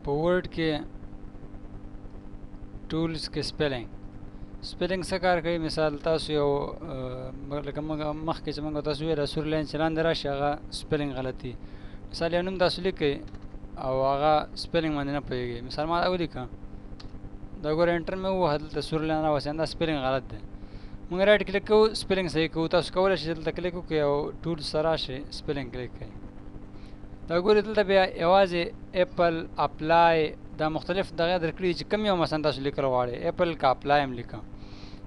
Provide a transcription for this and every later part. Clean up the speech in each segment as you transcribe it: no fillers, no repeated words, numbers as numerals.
په ورډ کې ټولز کې سپیلنګ څه کار کوي. مثال تاسو یو لکه موږ مخکې چې موږ تاسو ویل سور لاین چې لاندې راشي هغه سپیلنګ غلطي. مثال یو نوم تاسو لیکئ او هغه سپیلنګ باندې نه پوهېږئ. مثال ما ولیکه دا ګوره انټر مې ووهه دلته سور لاین راوسي دا سپیلنګ غلط دی. موږ رایټ کلیک کوو سپیلنګ صحیح کوو. تاسو کولی شئ دلته کلیک وکړئ او ټولز ته راشئ سپیلنګ کلیک کړئ. دا ګورئ دلته بیا یوازې اپل اپلای دا مختلف دغه درکړي چې کوم یو مثلا تاسو لیکل غواړئ. اپل کا اپلای هم لیکه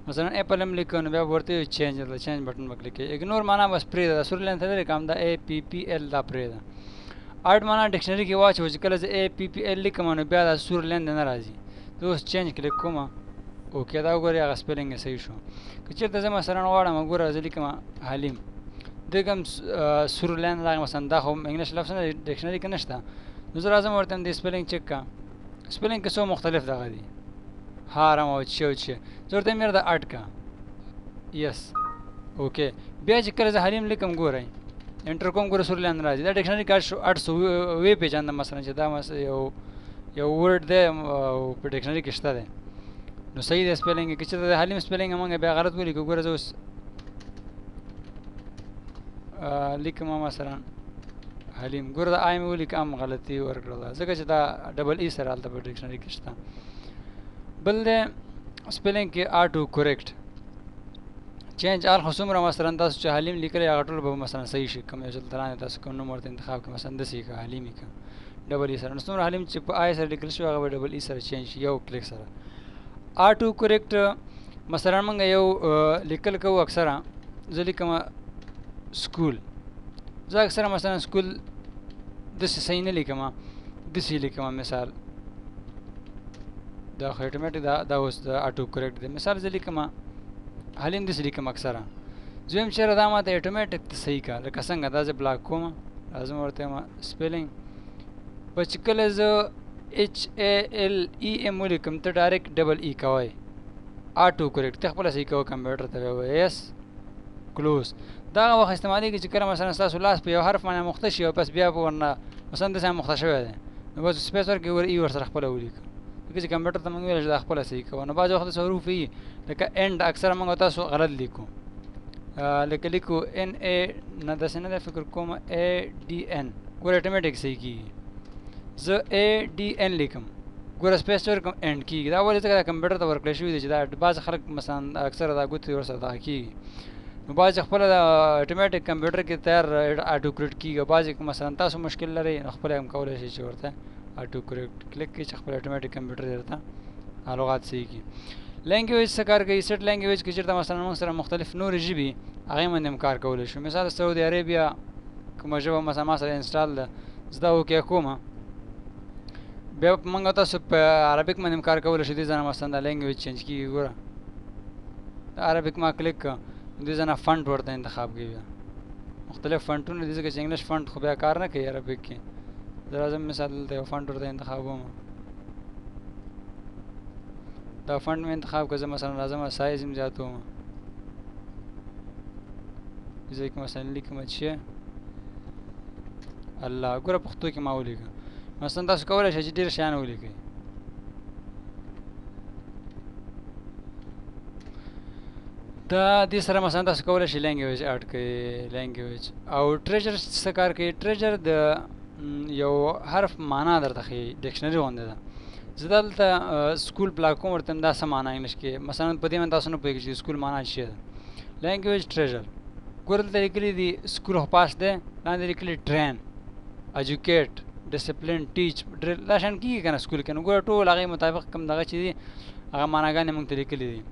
مثلا اپل هم لیکه نو بیا ورته چینج دلته چینج بټن به کلیک کړئ. اګنور معنا بس پرېږده سور لاین ته نه لیکم دا ای پی پی ال دا پرېږده. اډ معنا ډکشنري کې واچوه چې کله زه ای پی پی ال لیکم نو بیا دا سور لاین نه راځي. زه اوس چینج کلیک کوم اوکې دا وګورئ هغه سپیلنګ یې صحیح شو. که چېرته زه مثلا غواړم ګوره زه لیکم حلیم دغه هم سور لاین راغی مثلا دا خو انګلیش لفظ نه ډکشنري کې نشته نو زه راځم ورته د سپیلنګ چک کا. سپیلنګ کې څو مختلف دغه دي هارم او چې زه ورته مېر د اډ کا یس اوکې. بیا چې کله زه حلیم لیکم ګورئ انټر کوم ګوره سور لاین راځي. دا ډکشنري کارډ 800 وی پیژاندم مثلا چې دا یو ورډ دی او په ډکشنري کې شته دی نو صحیح دی سپیلنګ. که چېرته د حلیم سپیلنګ موږ بیا غلط ولیکو ګوره زه اوس لیکم مثلا حلیم ګوره د آی مې ولیکه هم غلطي ورکړله ځکه چې دا ډبل ای سره هلته په ډکشنري کې شته. بل دی سپیلنګ کې آټو کورکټ چینج آل خو څومره مثلا تاسو چې حلیم لیکلی هغه ټول به مثلا صحیح شي. کوم یو ځل ته لاندې تاسو کوم نوم ورته انتخاب کړئ مثلا داسې یې کړه حلیم یې کړه ډبل ای سره نو څومره حلیم چې په آی سره لیکل شوي هغه به ډبل ای سره چینج شي یو کلیک سره. آټو کورکټ مثلا موږ یو لیکل کوو اکثره زه لیکم سکول زه اکثره مثلا سکول داسې صحیح نه لیکم داسې لیکم مثال دا خو اټومیټیک دا اوس د آټو کورکټ دی. مثال زه لیکم حلیم داسې لیکم اکثره زویم چېرې دا ماته اټومیټیک ته صحیح کا لکه څنګه دا زه بلاک کوم راځم ورته یم سپیلنګ په چې کله زه ایچ ای ایل ای ایم ولیکم ته ډایرکټ ډبل ای کوئ آټو کورکټ ته خپله صحیح کوه کمپیوټر ته بیا وایي یس کلوز. دا هغه وخت استعمالېږي چې کله مثلا ستاسو لاس په یو حرف باندې مخته شي او بس بیا به ورنه مثلا داسې مخته شوی دی نو بس سپیس ورکړئ ور ای ورسره خپله ولیکه ځکه چې کمپیوټر ته موږ ویل چې دا خپله صحیح کوه. نو بعضې وخت داسې حروف وي لکه اینډ اکثره موږ تاسو غلط لیکو لکه لیکو ان ای نه داسې نه دی فکر کوم ای ډي ان ګوره اټومیټیک صحیح کېږي. زه ای ډي ان لیکم ګوره سپیس ورکړم اینډ کېږي. دا ولې ځکه دا کمپیوټر ته ورکړی شوي دی چې دا بعض خلک مثلا اکثره دا ګوتې ورسره دغه کېږي نو بعضې خپله د اټومیټیک کمپیوټر کې تیار آټو کورکټ کېږي. بعضې مثلا تاسو مشکل لرئ نو خپله هم کولی شئ چې ورته آټو کورکټ کلیک کړئ چې خپل اټومیټیک کمپیوټر درته لغات صحیح کړي. لینګویج څه کار کوي. سیټ لینګویج کې چېرته مثلا موږ سره مختلف نورې ژبې هغې باندې هم کار کولی شو. مثال سعودي عربیا کومه ژبه مثلا ما سره انسټال ده زه دا اوکې کوم بیا موږ تاسو په عربیک باندې هم کار کولی شو. دې ځای نه مثلا دا لینګویج چینج کېږي ګوره د عربیک ما کلیک کړه دې ځای نه فنټ ورته انتخاب کړي بیا مختلف فنټونه دي ځکه چې انګلیش فنټ خو بیا کار نه کوي عربیک کې. زه راځم مثال دلته یو فنټ ورته انتخاب کوم دا فنټ مې انتخاب کړه. زه مثلا راځم سایز هم زیاتوم زه کې مثلا لیکم چې الله ګوره پښتو کې ما ولیکه مثلا تاسو کولی شئ چې ډېر شیان ولیکئ. دا دې سره مثلا تاسو کولی شئ لینګویج اډ کړئ لینګویج او ټریجر څه کار کوي. ټریجر د یو حرف معنا درته ښیي ډکشنري غوندې ده. زه دلته سکول بلاک کوم ورته دا څه معنا انګلیش کې مثلا په دې باندې تاسو نه پوهېږئ چې سکول معنا څه ده. لینګویج ټریجر ګوره دلته لیکلي دي سکول خو پاس دی لاندې لیکلي ټرین ایجوکیټ ډسپلین ټیچ ډریل دا شان کېږي که نه سکول کې نو ګوره ټول هغې مطابق کوم دغه چې دي هغه معناګانې موږ ته لیکلي دي.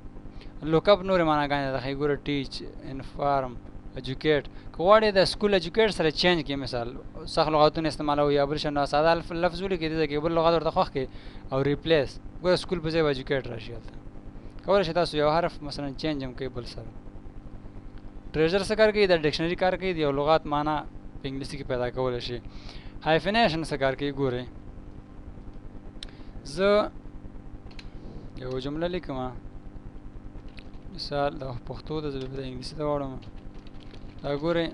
لوکاپ نورې معناګانې ده ښایي ګوره ټیچ انفارم ایجوکیټ که غواړې د سکول ایجوکیټ سره چینج کړي مثال سخت لغاتونه استعمالوي یا بل شان ساده لفظ ولیکئ دې ځای کې بل لغات ورته خوښ کړئ او ریپلیس ګوره سکول په ځای به ایجوکیټ راشي هلته کولی شئ تاسو یو حرف مثلا چینج هم کوئ بل سره. ټریجر څه کار کوي دا ډکشنري کار کوي د یو لغات معنا په انګلیسي کې پیدا کولی شي. هایفنیشن څه کار کوي ګورئ زه یو جمله لیکم مثال د پښتو د زه د انګلیسي ته واړم دا ګورئ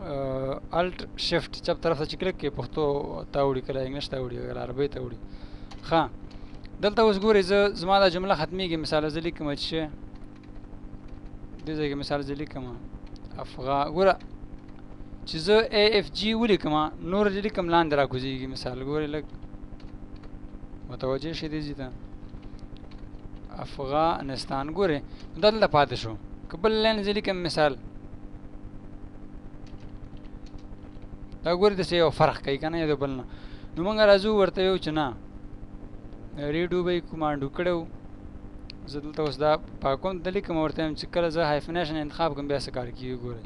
الټ شفت چپ طرف ته چې کلیک کې پښتو ته وړي کله انګلیش ته وړي کله عربي ته وړي. ښه دلته اوس ګورئ زما دا جمله ختمیږي مثال زه لیکم چې دې ځای کې مثال زه لیکم ګوره چې زه اے اف جي ولیکم نور چې لیکم لاندې راکوزیږي مثال ګورئ لږ متوجه شئ دې ځای ته افغانستان ګورئ دا دلته پاتې شو که بل لاین زه لیکم مثال دا ګورئ داسې یو فرق کوي که نه یو د بل نه نو موږ راځو ورته یو چې نه ریډو به یې کومانډو کړی و زه دلته اوس دا پاکوم ته لیکم ورته یم چې کله زه هایفنیشن انتخاب کوم بیا څه کار کېږي ګورئ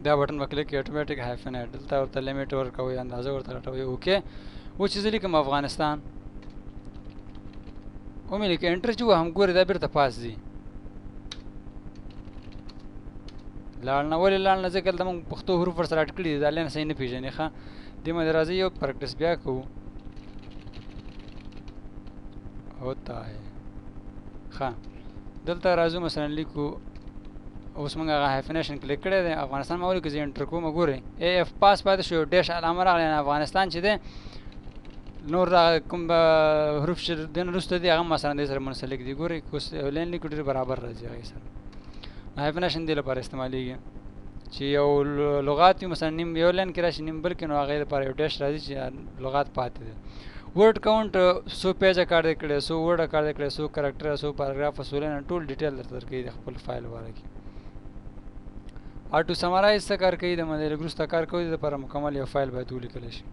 دا بټن به کلیک کړئ اټومیټک هایفنیټ دلته ورته لیمیټ ورکوئ اندازه ورته لټوئ اوکې اوس چې زه لیکم افغانستان ومې لیکه انټر چې وهم ګورئ دا بېرته پاس ځي لاړ نه ولې لاړ نه ځکه دلته موږ پښتو حروف ورسره اټ کړي دي دا لاین صحیح نه پېژني ښه دې باندې راځئ یو پریکټس بیا کوو होता है ښه دلته راځو مثلا لیکو اوس موږ هغه هایفنیشن کلیک کړی دی افغانستان ما ولیکو زه انټر کوم ګورئ اے اف پاس پاتې شو ډیش علامه راغلی افغانستان چې دی نور کوم حروف چې دې نه وروسته دي هغه مثلا دې سره منسلک دي ګورئ اوس لین لیکو ډېر برابر راځي هغې سره هایفنیشن دې لپاره استعمالیږي چې یو لغات وي مثلا نیم یو لین کې راشي نیم بل کې نو هغې لپاره یو ډیش راځي چې لغات پاتې دي ورډ کاونټ سو پیجه کار دی کړی سو ورډه کار دی کړی سو کرکټر سو پاراګراف سو لین ټول ډیټیل درته درکوي د خپل فایل باره کې اټو سمرایز څه کار کوي د مدیر وروسته کار کوي د لپاره مکمل یو فایل باید ولیکلی شي